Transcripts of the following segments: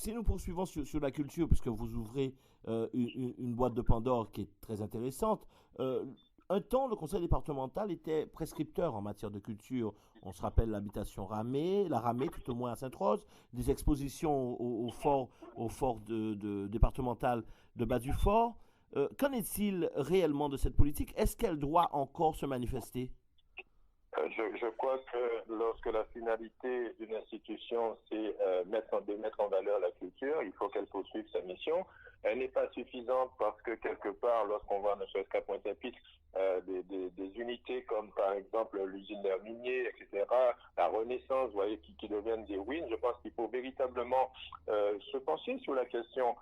si nous poursuivons sur la culture, puisque vous ouvrez une boîte de Pandore qui est très intéressante, un temps, le conseil départemental était prescripteur en matière de culture. On se rappelle l'habitation Ramée, la Ramée tout au moins à Sainte-Rose, des expositions au fort départemental de Bas-du-Fort. Qu'en est-il réellement de cette politique? Est-ce qu'elle doit encore se manifester? Je crois que lorsque la finalité d'une institution, c'est de mettre en valeur la culture, il faut qu'elle poursuive sa mission. Elle n'est pas suffisante parce que quelque part, lorsqu'on voit ne serait-ce qu'à Pointe-à-Pitre, des unités comme par exemple l'usine d'air minier, etc., la Renaissance, vous voyez, qui deviennent des ruines, je pense qu'il faut véritablement se pencher sur la question.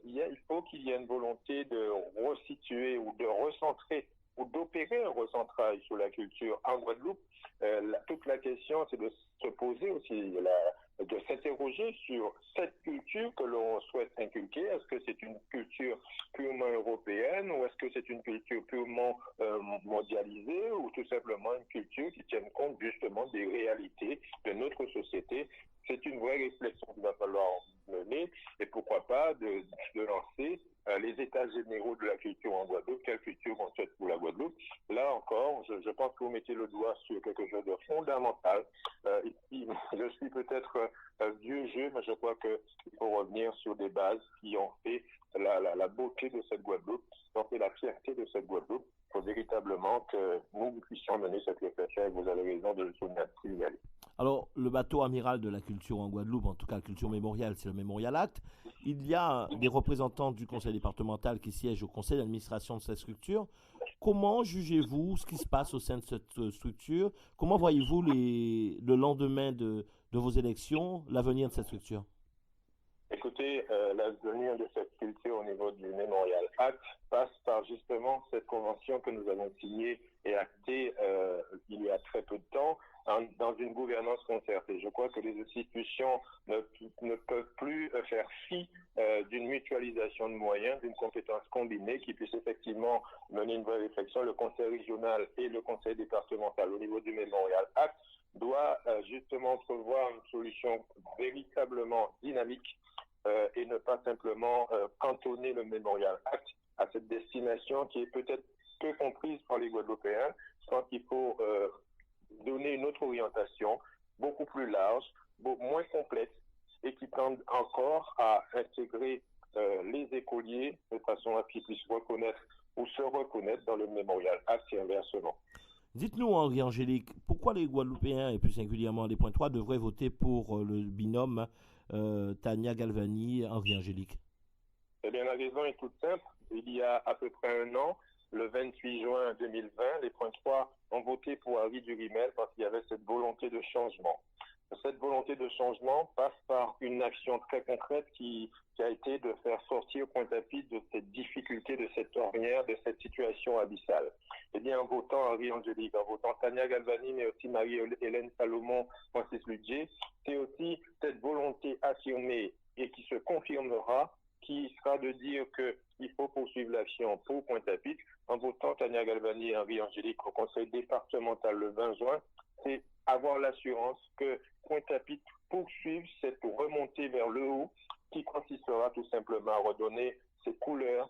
Il faut qu'il y ait une volonté de resituer ou de recentrer ou d'opérer un recentrage sur la culture en Guadeloupe. Toute la question, c'est de se poser aussi, de s'interroger sur cette culture que l'on souhaite inculquer. Est-ce que c'est une culture purement européenne ou est-ce que c'est une culture purement mondialisée ou tout simplement une culture qui tienne compte justement des réalités de notre société? C'est une vraie réflexion qu'il va falloir mener et pourquoi pas de lancer les états généraux de la culture en Guadeloupe, quelle culture on souhaite pour la Guadeloupe. Là encore, je pense que vous mettez le doigt sur quelque chose de fondamental. Ici, je suis peut-être vieux jeu, mais je crois qu'il faut revenir sur des bases qui ont fait la beauté de cette Guadeloupe, qui ont fait la fierté de cette Guadeloupe. Il faut véritablement que nous puissions mener cette réflexion et vous avez raison de le signaler. Alors, le bateau amiral de la culture en Guadeloupe, en tout cas la culture mémoriale, c'est le Mémorial Act. Il y a des représentants du conseil départemental qui siègent au conseil d'administration de cette structure. Comment jugez-vous ce qui se passe au sein de cette structure? Comment voyez-vous le lendemain de vos élections, l'avenir de cette structure? Écoutez, l'avenir de cette culture au niveau du Mémorial Act passe par justement cette convention que nous avons signée et actée il y a très peu de temps dans une gouvernance concertée. Je crois que les institutions ne peuvent plus faire fi d'une mutualisation de moyens, d'une compétence combinée qui puisse effectivement mener une vraie réflexion. Le conseil régional et le conseil départemental au niveau du Mémorial Act doit justement prévoir une solution véritablement dynamique et ne pas simplement cantonner le Mémorial Act à cette destination qui est peut-être peu comprise par les Guadeloupéens. Je pense qu'il faut donner une autre orientation beaucoup plus large, moins complète et qui tende encore à intégrer les écoliers de façon à ce qu'ils puissent reconnaître ou se reconnaître dans le Mémorial Act et inversement. Dites-nous, Henri-Angélique, pourquoi les Guadeloupéens, et plus singulièrement les Pointois, devraient voter pour le binôme Tania Galvani-Henri-Angélique? Eh bien, la raison est toute simple. Il y a à peu près un an, le 28 juin 2020, les Pointois ont voté pour Harry Durimel parce qu'il y avait cette volonté de changement. Cette volonté de changement passe par une action très concrète qui a été de faire sortir Pointe-à-Pitre de cette difficulté, de cette ornière, de cette situation abyssale. Eh bien, en votant Henri Angélique, en votant Tania Galvani, mais aussi Marie-Hélène Salomon, Francis Ludger, c'est aussi cette volonté affirmée et qui se confirmera, qui sera de dire qu'il faut poursuivre l'action pour Pointe-à-Pitre. En votant Tania Galvani et Henri Angélique au conseil départemental le 20 juin, c'est avoir l'assurance que Pointe-à-Pitre poursuive cette remontée vers le haut qui consistera tout simplement à redonner ses couleurs